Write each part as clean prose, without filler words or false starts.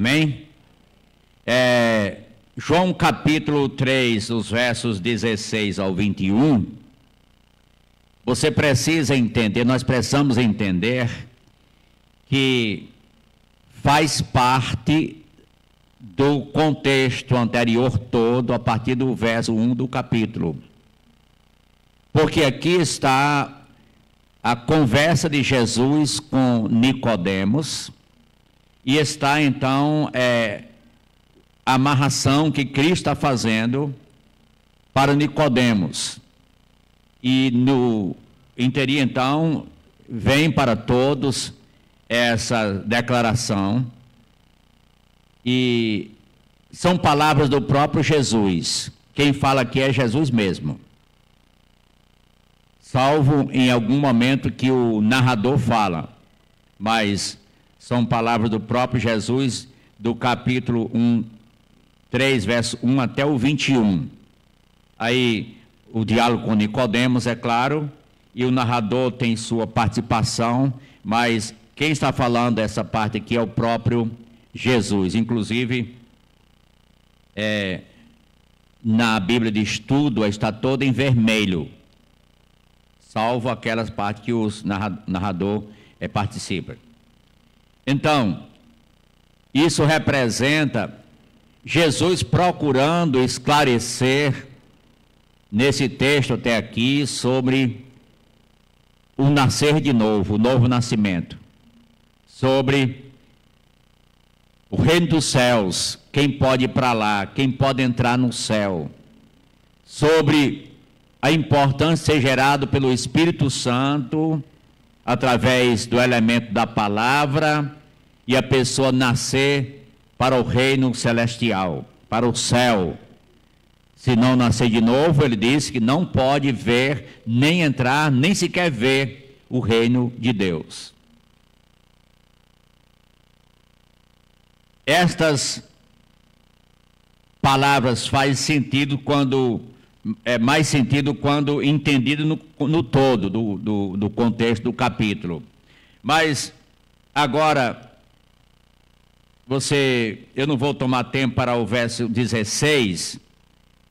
Amém? João capítulo 3, os versos 16 ao 21, você precisa entender, nós precisamos entender que faz parte do contexto anterior todo, a partir do verso 1 do capítulo. Porque aqui está a conversa de Jesus com Nicodemos, e está então a amarração que Cristo está fazendo para Nicodemos. E no interior então vem para todos essa declaração, e são palavras do próprio Jesus. Quem fala aqui é Jesus mesmo, salvo em algum momento que o narrador fala, mas são palavras do próprio Jesus, do capítulo 3, verso 1 até o 21. Aí o diálogo com Nicodemos, é claro, e o narrador tem sua participação, mas quem está falando essa parte aqui é o próprio Jesus. Inclusive, na Bíblia de estudo está toda em vermelho, salvo aquelas partes que o narrador participa. Então, isso representa Jesus procurando esclarecer, nesse texto até aqui, sobre o nascer de novo, o novo nascimento, sobre o reino dos céus, quem pode ir para lá, quem pode entrar no céu, sobre a importância de ser gerado pelo Espírito Santo, através do elemento da palavra, e a pessoa nascer para o reino celestial, para o céu. Se não nascer de novo, ele disse que não pode ver, nem entrar, nem sequer ver o reino de Deus. Estas palavras fazem sentido quando, mais sentido quando entendido no todo do contexto do capítulo. Mas agora, eu não vou tomar tempo para o verso 16,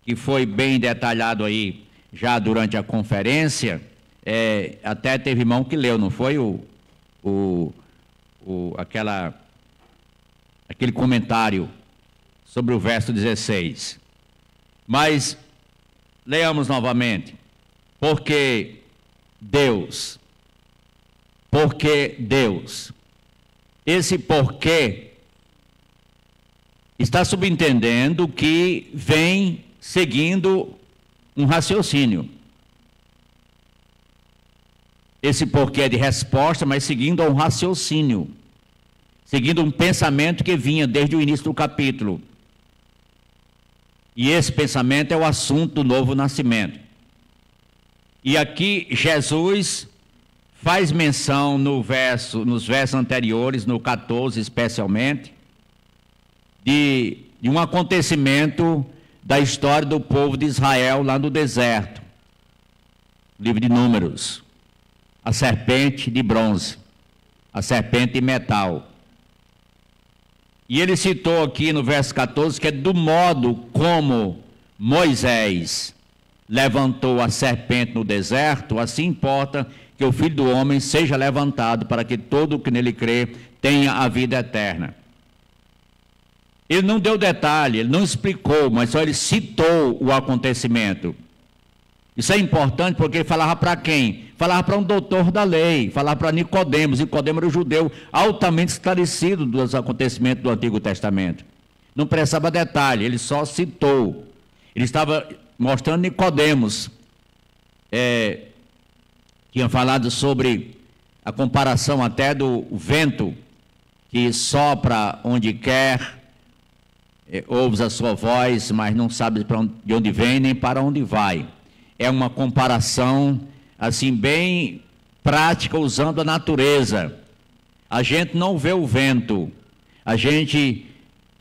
que foi bem detalhado aí já durante a conferência. Até teve irmão que leu, não foi aquele comentário sobre o verso 16. Mas leamos novamente. Porque Deus. Esse porquê está subentendendo que vem seguindo um raciocínio. Esse porquê é de resposta, mas seguindo um raciocínio, seguindo um pensamento que vinha desde o início do capítulo. E esse pensamento é o assunto do novo nascimento. E aqui Jesus faz menção nos versos anteriores, no 14 especialmente, de um acontecimento da história do povo de Israel lá no deserto. Livro de Números. A serpente de bronze, a serpente de metal. E ele citou aqui no verso 14 que é do modo como Moisés levantou a serpente no deserto, assim importa que o Filho do Homem seja levantado para que todo o que nele crê tenha a vida eterna. Ele não deu detalhe, ele não explicou, mas só ele citou o acontecimento. Isso é importante porque ele falava para quem? Falava para um doutor da lei, falava para Nicodemos. Nicodemos era um judeu altamente esclarecido dos acontecimentos do Antigo Testamento. Não precisava detalhe, ele só citou. Ele estava mostrando Nicodemos. Tinha falado sobre a comparação até do vento que sopra onde quer, ouves a sua voz, mas não sabe de onde vem nem para onde vai. É uma comparação assim bem prática, usando a natureza. A gente não vê o vento, a gente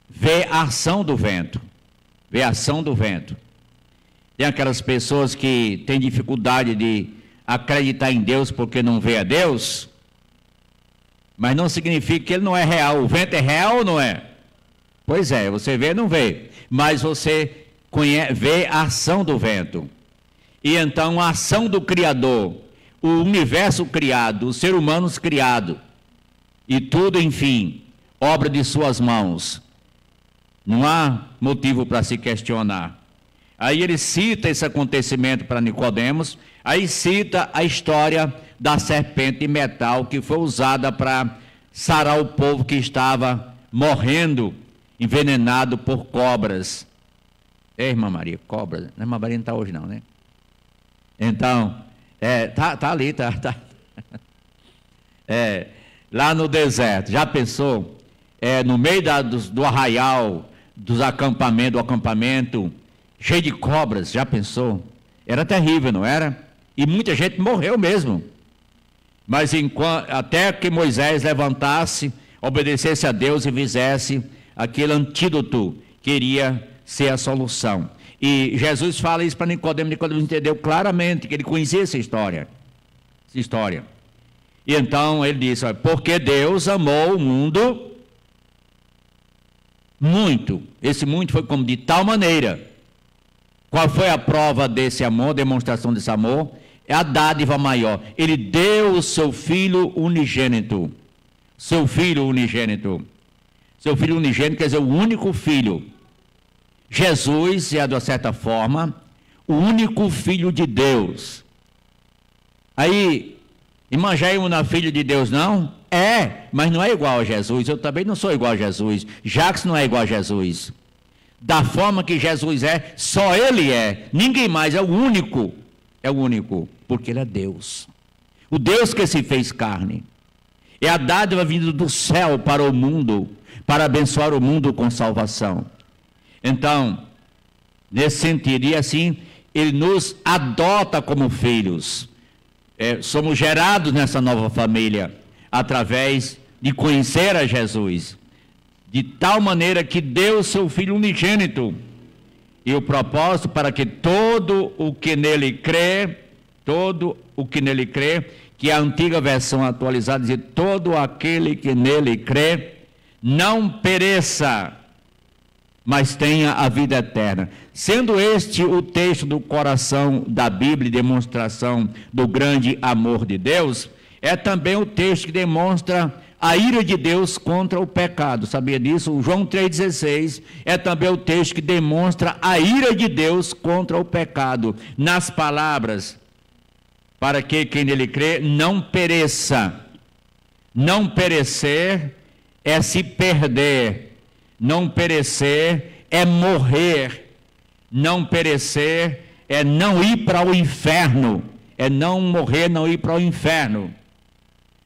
vê a ação do vento. Tem aquelas pessoas que têm dificuldade de acreditar em Deus porque não vê a Deus, mas não significa que ele não é real. O vento é real ou não é? Pois é, você vê, não vê, mas você vê a ação do vento. E então a ação do Criador, o universo criado, os seres humanos criados, e tudo, enfim, obra de suas mãos. Não há motivo para se questionar. Aí ele cita esse acontecimento para Nicodemos, aí cita a história da serpente de metal que foi usada para sarar o povo que estava morrendo, envenenado por cobras. Ei, irmã Maria, cobra, a irmã Maria não está hoje não, né? Então, tá ali, tá. Lá no deserto, já pensou? No meio do arraial, do acampamento, cheio de cobras, já pensou? Era terrível, não era? E muita gente morreu mesmo. Mas até que Moisés levantasse, obedecesse a Deus e fizesse aquele antídoto que iria ser a solução. E Jesus fala isso para Nicodemos. Nicodemos entendeu claramente que ele conhecia essa história. E então ele disse: porque Deus amou o mundo muito. Esse muito foi como de tal maneira. Qual foi a prova desse amor, demonstração desse amor? É a dádiva maior. Ele deu o seu filho unigênito. Seu filho unigênito. Seu filho unigênito quer dizer o único filho. Jesus é, de certa forma, o único filho de Deus. Aí, irmã Jaime não é filho de Deus, não? Mas não é igual a Jesus. Eu também não sou igual a Jesus. Jacques não é igual a Jesus. Da forma que Jesus é, só Ele é. Ninguém mais, é o único. É o único, porque Ele é Deus. O Deus que se fez carne. É a dádiva vinda do céu para o mundo, para abençoar o mundo com salvação. Então, nesse sentido, e assim, Ele nos adota como filhos. Somos gerados nessa nova família, através de conhecer a Jesus. De tal maneira que deu o seu Filho unigênito. E o propósito para que todo o que nele crê, que a antiga versão atualizada diz: todo aquele que nele crê, não pereça, mas tenha a vida eterna. Sendo este o texto do coração da Bíblia, demonstração do grande amor de Deus, é também o texto que demonstra a ira de Deus contra o pecado. Sabia disso? O João 3,16 é também o texto que demonstra a ira de Deus contra o pecado. Nas palavras, para que quem nele crê não pereça. Não perecer é se perder. Não perecer é morrer. Não perecer é não ir para o inferno. É não morrer, não ir para o inferno.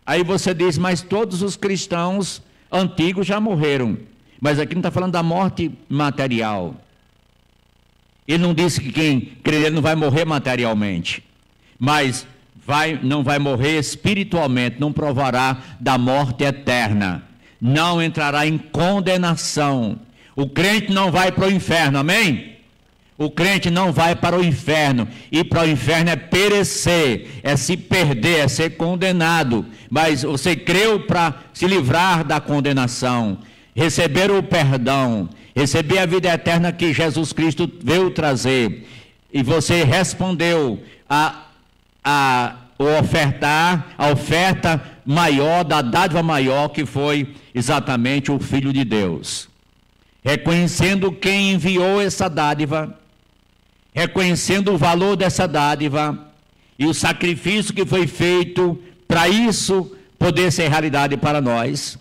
Aí você diz: mas todos os cristãos antigos já morreram. Mas aqui não está falando da morte material. Ele não disse que quem crê nele não vai morrer materialmente. Mas não vai morrer espiritualmente, não provará da morte eterna. Não entrará em condenação. O crente não vai para o inferno, amém? O crente não vai para o inferno. Ir para o inferno é perecer, é se perder, é ser condenado. Mas você creu para se livrar da condenação, receber o perdão, receber a vida eterna que Jesus Cristo veio trazer. E você respondeu a oferta maior, da dádiva maior, que foi exatamente o Filho de Deus. Reconhecendo quem enviou essa dádiva, reconhecendo o valor dessa dádiva e o sacrifício que foi feito para isso poder ser realidade para nós,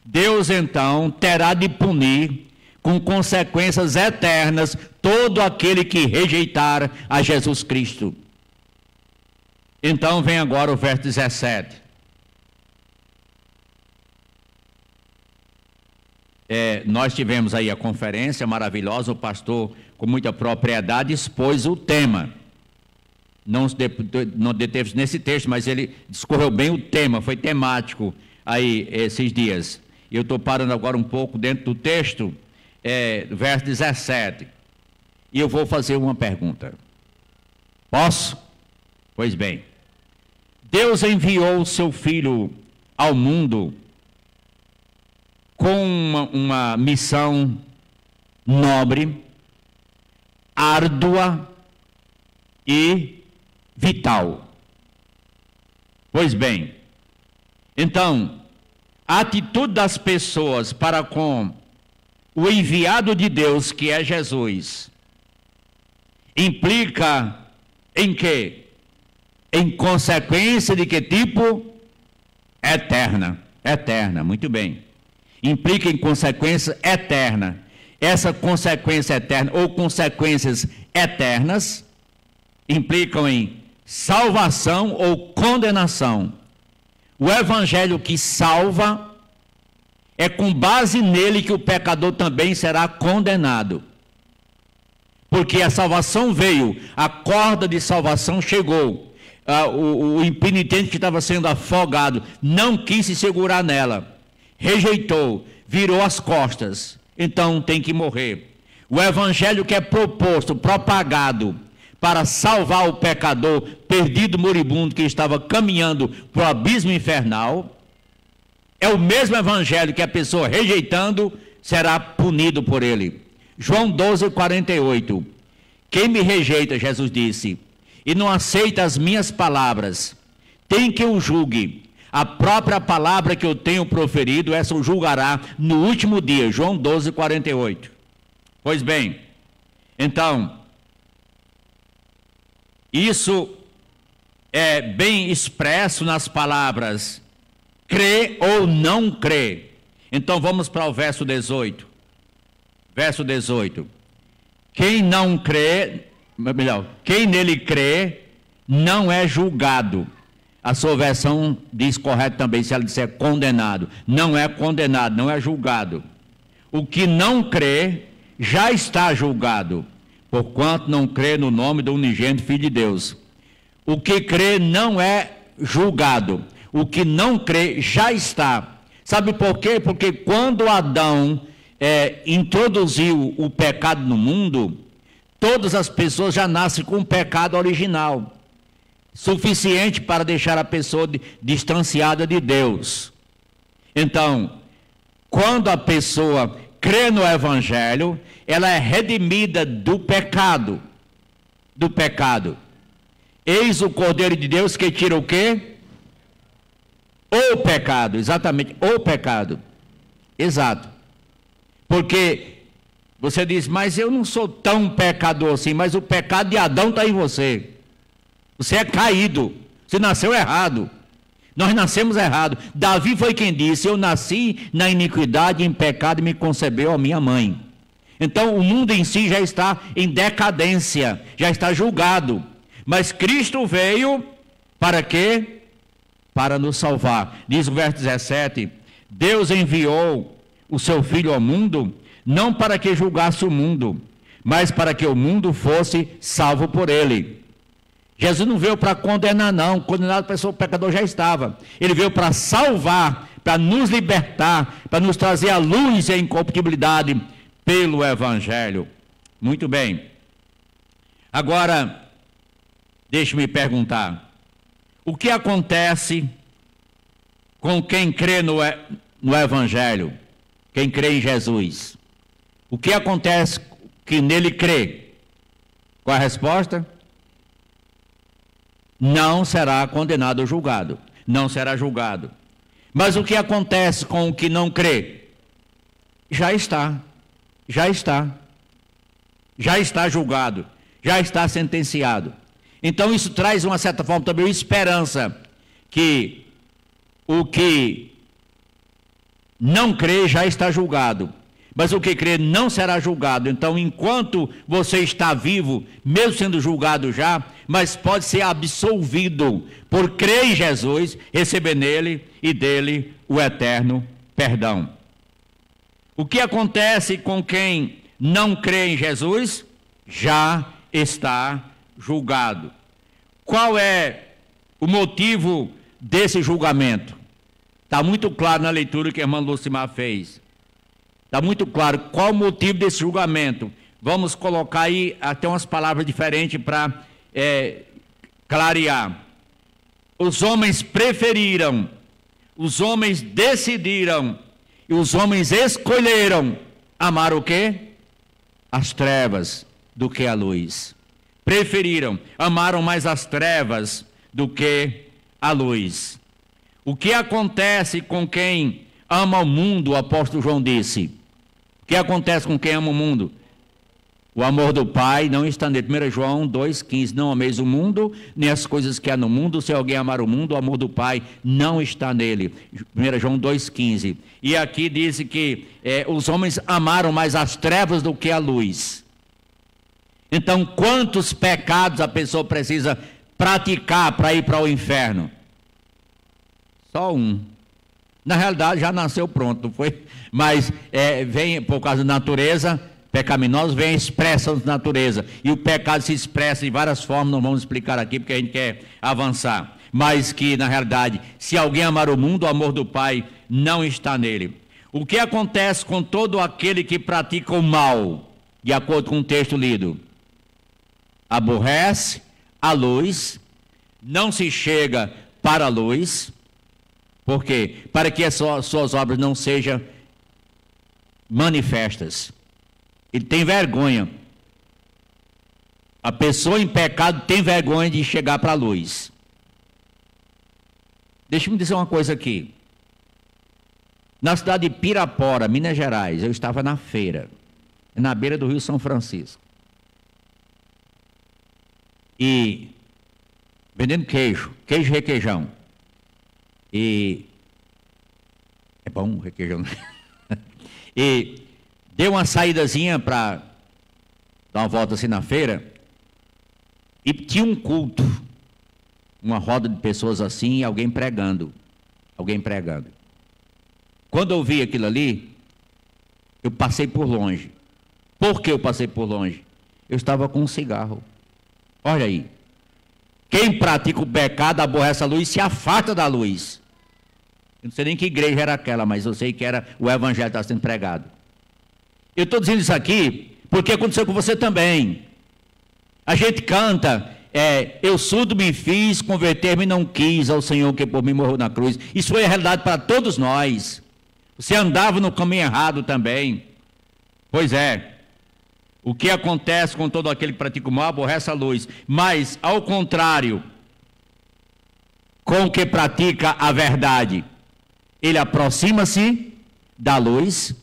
Deus então terá de punir com consequências eternas todo aquele que rejeitar a Jesus Cristo. Então vem agora o verso 17. Nós tivemos aí a conferência maravilhosa, o pastor com muita propriedade expôs o tema. Não deteve nesse texto, mas ele discorreu bem o tema, foi temático aí esses dias. Eu estou parando agora um pouco dentro do texto, verso 17. E eu vou fazer uma pergunta. Posso? Pois bem. Deus enviou o seu Filho ao mundo com uma missão nobre, árdua e vital. Pois bem, então, a atitude das pessoas para com o enviado de Deus, que é Jesus, implica em quê? Em consequência de que tipo? Eterna. Eterna, muito bem. Implica em consequência eterna. Essa consequência eterna, ou consequências eternas, implicam em salvação ou condenação. O evangelho que salva, é com base nele que o pecador também será condenado. Porque a salvação veio, a corda de salvação chegou. O impenitente que estava sendo afogado não quis se segurar nela, rejeitou, virou as costas, então tem que morrer. O evangelho que é proposto, propagado para salvar o pecador perdido, moribundo, que estava caminhando para o abismo infernal, é o mesmo evangelho que a pessoa rejeitando será punido por ele. João 12:48. Quem me rejeita, Jesus disse, e não aceita as minhas palavras, tem que o julgue. A própria palavra que eu tenho proferido, essa o julgará no último dia. João 12:48. Pois bem, então, isso é bem expresso nas palavras crê ou não crê. Então vamos para o verso 18. Verso 18. Quem não crê, melhor, quem nele crê, não é julgado. A sua versão diz correto também, se ela disser condenado. Não é condenado, não é julgado. O que não crê, já está julgado, porquanto não crê no nome do unigênito Filho de Deus. O que crê não é julgado. O que não crê já está. Sabe por quê? Porque quando Adão introduziu o pecado no mundo, todas as pessoas já nascem com o pecado original, suficiente para deixar a pessoa distanciada de Deus. Então, quando a pessoa crê no Evangelho, ela é redimida do pecado. Do pecado. Eis o Cordeiro de Deus que tira o quê? O pecado, exatamente, o pecado. Exato. Porque você diz, mas eu não sou tão pecador assim, mas o pecado de Adão está em você. Você é caído, você nasceu errado. Nós nascemos errado. Davi foi quem disse, eu nasci na iniquidade, em pecado, e me concebeu a minha mãe. Então o mundo em si já está em decadência, já está julgado. Mas Cristo veio para quê? Para nos salvar. Diz o verso 17, Deus enviou o seu Filho ao mundo, não para que julgasse o mundo, mas para que o mundo fosse salvo por ele. Jesus não veio para condenar, não. Condenado, a pessoa, o pecador já estava. Ele veio para salvar, para nos libertar, para nos trazer a luz e a incorruptibilidade pelo Evangelho. Muito bem. Agora, deixe-me perguntar. O que acontece com quem crê no Evangelho? Quem crê em Jesus? O que acontece que nele crê? Qual a resposta? Não será condenado ou julgado. Não será julgado. Mas o que acontece com o que não crê? Já está. Já está. Já está julgado. Já está sentenciado. Então isso traz, uma certa forma, também esperança, que o que não crê já está julgado, mas o que crê não será julgado. Então, enquanto você está vivo, mesmo sendo julgado já, mas pode ser absolvido por crer em Jesus, receber nele e dele o eterno perdão. O que acontece com quem não crê em Jesus? Já está julgado. Qual é o motivo desse julgamento? Está muito claro na leitura que a irmã Lucimar fez. Está muito claro qual o motivo desse julgamento. Vamos colocar aí até umas palavras diferentes para clarear. Os homens preferiram, os homens decidiram e os homens escolheram amar o quê? as trevas do que a luz. Amaram mais as trevas do que a luz. O que acontece com quem ama o mundo, o apóstolo João disse? O que acontece com quem ama o mundo? O amor do Pai não está nele. 1 João 2,15. Não ameis o mundo, nem as coisas que há no mundo. Se alguém amar o mundo, o amor do Pai não está nele. 1 João 2,15. E aqui diz que os homens amaram mais as trevas do que a luz. Então, quantos pecados a pessoa precisa praticar para ir para o inferno? Só um. Na realidade, já nasceu pronto, não foi? Mas vem por causa da natureza pecaminosa, vem expressa da natureza. E o pecado se expressa de várias formas, não vamos explicar aqui, porque a gente quer avançar. Mas que, na realidade, se alguém amar o mundo, o amor do Pai não está nele. O que acontece com todo aquele que pratica o mal, de acordo com o texto lido? Aborrece a luz, não se chega para a luz. Por quê? Para que as suas obras não sejam manifestas. Ele tem vergonha. A pessoa em pecado tem vergonha de chegar para a luz. Deixa-me dizer uma coisa aqui. Na cidade de Pirapora, Minas Gerais, eu estava na feira, na beira do Rio São Francisco. E vendendo queijo requeijão. E é bom requeijão. E deu uma saídazinha para dar uma volta assim na feira. E tinha um culto, uma roda de pessoas assim, e alguém pregando. Quando eu vi aquilo ali, eu passei por longe. Por que eu passei por longe? Eu estava com um cigarro. Olha aí. Quem pratica o pecado aborrece a luz e se afasta da luz. Eu não sei nem que igreja era aquela, mas eu sei que era o evangelho que estava sendo pregado. Eu estou dizendo isso aqui porque aconteceu com você também. A gente canta, eu surdo me fiz, converter-me não quis ao Senhor que por mim morreu na cruz. Isso foi a realidade para todos nós. Você andava no caminho errado também. Pois é. O que acontece com todo aquele que pratica o mal aborrece a luz. Mas, ao contrário, com o que pratica a verdade, ele aproxima-se da luz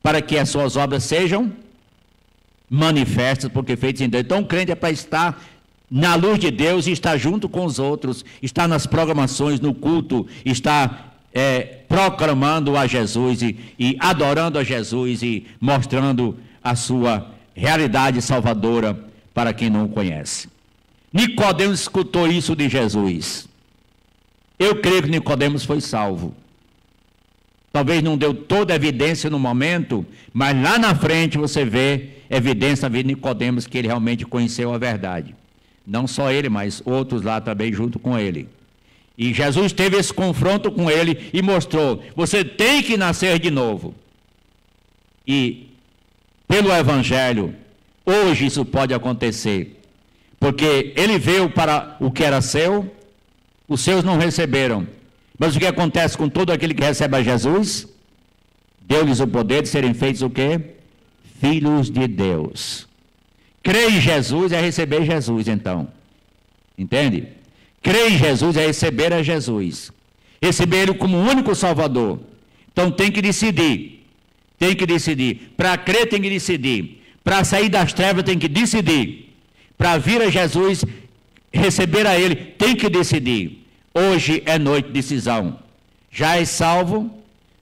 para que as suas obras sejam manifestas, porque feitas em Deus. Então, o crente é para estar na luz de Deus e estar junto com os outros, estar nas programações, no culto, estar proclamando a Jesus e adorando a Jesus e mostrando a sua realidade salvadora para quem não o conhece. Nicodemos escutou isso de Jesus. Eu creio que Nicodemos foi salvo. Talvez não deu toda a evidência no momento, mas lá na frente você vê evidência na vida de Nicodemos que ele realmente conheceu a verdade. Não só ele, mas outros lá também junto com ele. E Jesus teve esse confronto com ele e mostrou, você tem que nascer de novo. E pelo Evangelho, hoje isso pode acontecer, porque ele veio para o que era seu, os seus não receberam, mas o que acontece com todo aquele que recebe a Jesus? Deu-lhes o poder de serem feitos o quê? Filhos de Deus. Crer em Jesus é receber Jesus, então, entende? Crer em Jesus é receber a Jesus, receber Ele como o único Salvador. Então tem que decidir. Para crer tem que decidir. Para sair das trevas tem que decidir. Para vir a Jesus, receber a Ele, tem que decidir. Hoje é noite de decisão. Já é salvo?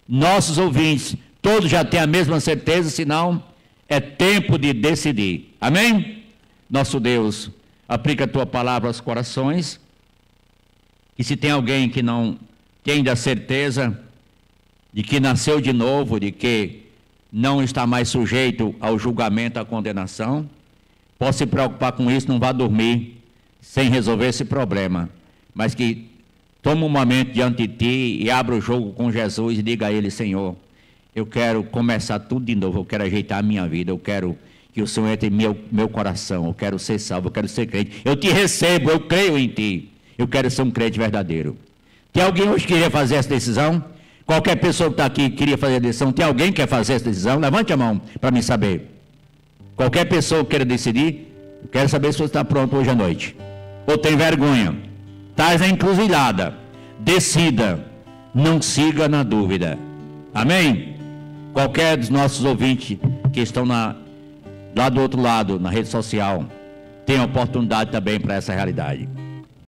Nossos ouvintes, todos já têm a mesma certeza, senão é tempo de decidir. Amém? Nosso Deus, aplica a Tua palavra aos corações. E se tem alguém que não tem ainda certeza de que nasceu de novo, de que não está mais sujeito ao julgamento, à condenação, pode se preocupar com isso, não vá dormir sem resolver esse problema, mas que tome um momento diante de ti e abra o jogo com Jesus e diga a Ele, Senhor, eu quero começar tudo de novo, eu quero ajeitar a minha vida, eu quero que o Senhor entre em meu coração, eu quero ser salvo, eu quero ser crente, eu te recebo, eu creio em ti, eu quero ser um crente verdadeiro. Tem alguém hoje que queria fazer essa decisão? Qualquer pessoa que está aqui queria fazer a decisão, tem alguém que quer fazer essa decisão? Levante a mão para mim saber. Qualquer pessoa que queira decidir, eu quero saber se você está pronto hoje à noite. Ou tem vergonha. Estás na encruzilhada. Decida. Não siga na dúvida. Amém? Qualquer dos nossos ouvintes que estão lá do outro lado, na rede social, tem oportunidade também para essa realidade.